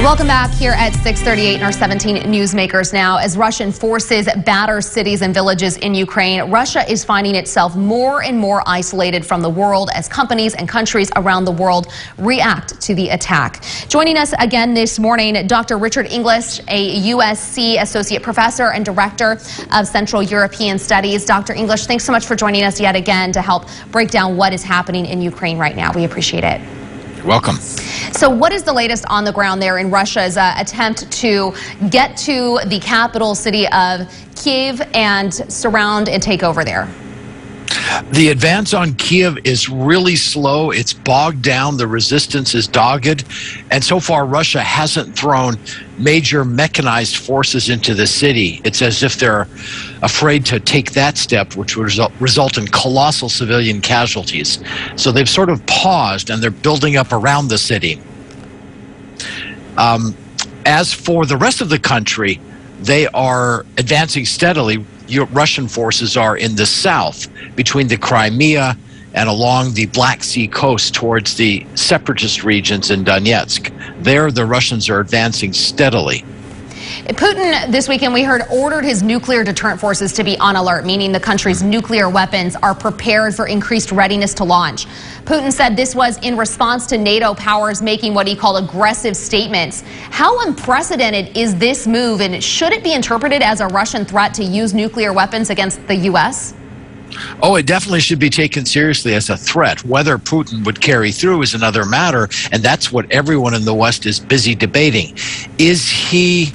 Welcome back here at 6:38 in our 17 Newsmakers Now. As Russian forces batter cities and villages in Ukraine, Russia is finding itself more and more isolated from the world as companies and countries around the world react to the attack. Joining us again this morning, Dr. Richard English, a USC Associate Professor and Director of Central European Studies. Dr. English, thanks so much for joining us yet again to help break down what is happening in Ukraine right now. We appreciate it. You're welcome. So what is the latest on the ground there in Russia's attempt to get to the capital city of Kyiv and surround and take over there? The advance on Kyiv is really slow. It's bogged down. The resistance is dogged. And so far, Russia hasn't thrown major mechanized forces into the city. It's as if they're afraid to take that step, which would result in colossal civilian casualties. So they've sort of paused, and they're building up around the city. As for the rest of the country, they are advancing steadily. Russian forces are in the south, between the Crimea and along the Black Sea coast towards the separatist regions in Donetsk. There, the Russians are advancing steadily. Putin, this weekend, we heard, ordered his nuclear deterrent forces to be on alert, meaning the country's nuclear weapons are prepared for increased readiness to launch. Putin said this was in response to NATO powers making what he called aggressive statements. How unprecedented is this move, and should it be interpreted as a Russian threat to use nuclear weapons against the U.S.? Oh, it definitely should be taken seriously as a threat. Whether Putin would carry through is another matter, and that's what everyone in the West is busy debating. Is he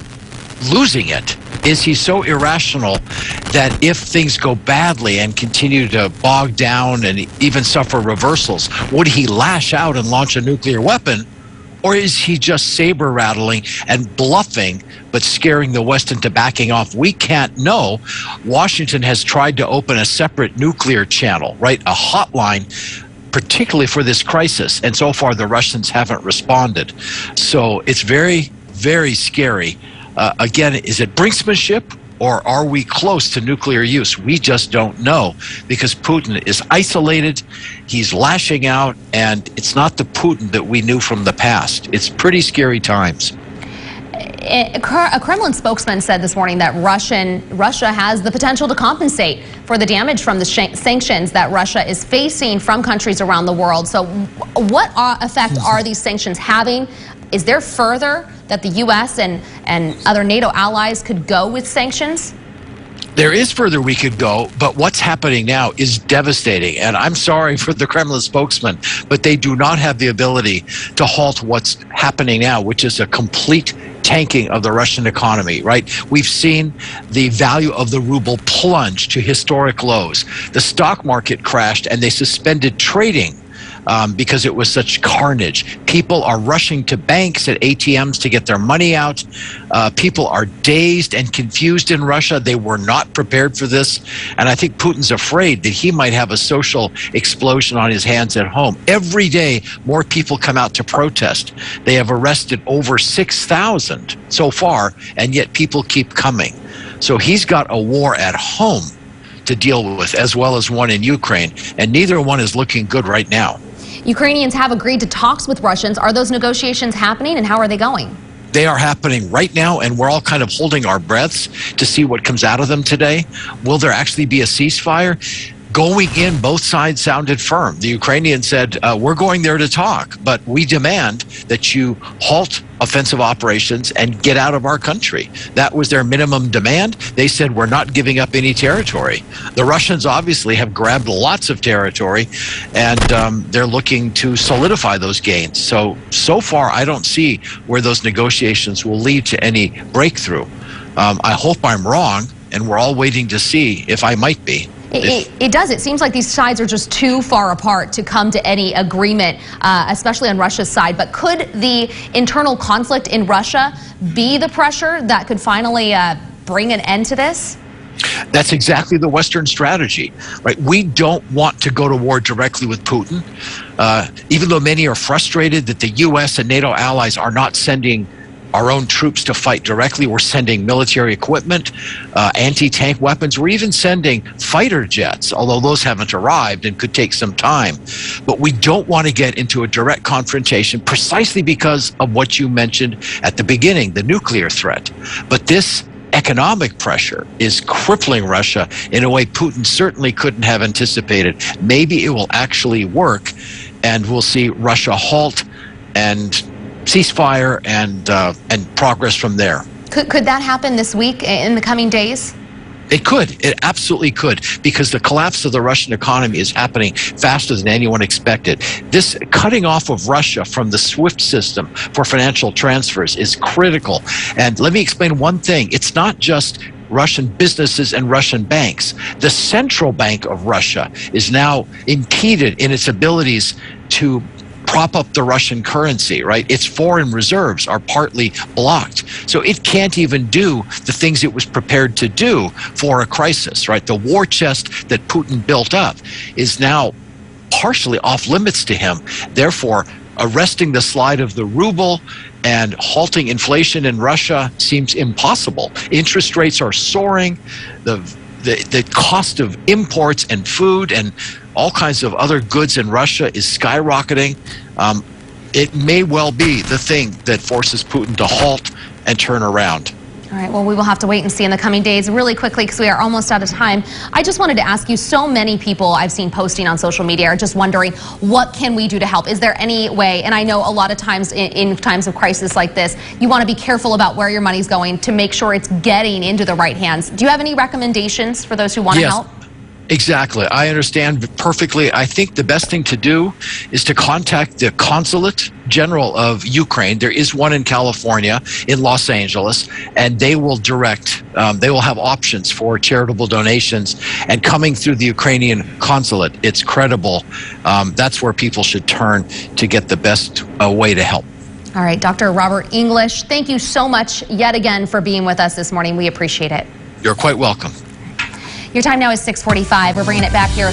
losing it? Is he so irrational that if things go badly and continue to bog down and even suffer reversals, would he lash out and launch a nuclear weapon? Or is he just saber rattling and bluffing, but scaring the West into backing off? We can't know. Washington has tried to open a separate nuclear channel, right? A hotline, particularly for this crisis. And so far, the Russians haven't responded. So it's very, very scary. Again, is it brinksmanship, or are we close to nuclear use? We just don't know, because Putin is isolated, he's lashing out, and it's not the Putin that we knew from the past. It's pretty scary times. A Kremlin spokesman said this morning that Russia has the potential to compensate for the damage from the sanctions that Russia is facing from countries around the world. So what effect are these sanctions having? Is there further that the U.S. and other NATO allies could go with sanctions? There is further we could go, but what's happening now is devastating. And I'm sorry for the Kremlin spokesman, but they do not have the ability to halt what's happening now, which is a complete tanking of the Russian economy, right? We've seen the value of the ruble plunge to historic lows. The stock market crashed, and they suspended trading because it was such carnage. People are rushing to banks at ATMs to get their money out. People are dazed and confused in Russia. They were not prepared for this. And I think Putin's afraid that he might have a social explosion on his hands at home. Every day, more people come out to protest. They have arrested over 6,000 so far, and yet people keep coming. So he's got a war at home to deal with, as well as one in Ukraine, and neither one is looking good right now. Ukrainians have agreed to talks with Russians. Are those negotiations happening, and how are they going? They are happening right now, and we're all kind of holding our breaths to see what comes out of them today. Will there actually be a ceasefire? Going in, both sides sounded firm. The Ukrainians said, we're going there to talk, but we demand that you halt offensive operations and get out of our country. That was their minimum demand. They said, we're not giving up any territory. The Russians obviously have grabbed lots of territory, and they're looking to solidify those gains. So far, I don't see where those negotiations will lead to any breakthrough. I hope I'm wrong, and we're all waiting to see if I might be. It does. It seems like these sides are just too far apart to come to any agreement, especially on Russia's side. But could the internal conflict in Russia be the pressure that could finally bring an end to this? That's exactly the Western strategy, right? We don't want to go to war directly with Putin, even though many are frustrated that the U.S. and NATO allies are not sending our own troops to fight directly. We're sending military equipment, anti-tank weapons. We're even sending fighter jets, although those haven't arrived and could take some time. But we don't want to get into a direct confrontation precisely because of what you mentioned at the beginning, the nuclear threat. But this economic pressure is crippling Russia in a way Putin certainly couldn't have anticipated. Maybe it will actually work, and we'll see Russia halt and ceasefire and progress from there. Could that happen this week, in the coming days? It could. It absolutely could, because the collapse of the Russian economy is happening faster than anyone expected. This cutting off of Russia from the SWIFT system for financial transfers is critical. And let me explain one thing. It's not just Russian businesses and Russian banks. The central bank of Russia is now impeded in its abilities to prop up the Russian currency, right? Its foreign reserves are partly blocked. So it can't even do the things it was prepared to do for a crisis, right? The war chest that Putin built up is now partially off limits to him. Therefore, arresting the slide of the ruble and halting inflation in Russia seems impossible. Interest rates are soaring. The cost of imports and food and all kinds of other goods in Russia is skyrocketing. It may well be the thing that forces Putin to halt and turn around. All right, well, we will have to wait and see in the coming days. Really quickly, because we are almost out of time, I just wanted to ask you, so many people I've seen posting on social media are just wondering, what can we do to help? Is there any way, and I know a lot of times in times of crisis like this, you want to be careful about where your money's going to make sure it's getting into the right hands. Do you have any recommendations for those who want to help? Exactly. I understand perfectly. I think the best thing to do is to contact the Consulate General of Ukraine. There is one in California, in Los Angeles, and they will direct, they will have options for charitable donations. And coming through the Ukrainian consulate, it's credible. That's where people should turn to get the best way to help. All right, Dr. Robert English, thank you so much yet again for being with us this morning. We appreciate it. You're quite welcome. Your time now is 6:45. We're bringing it back here.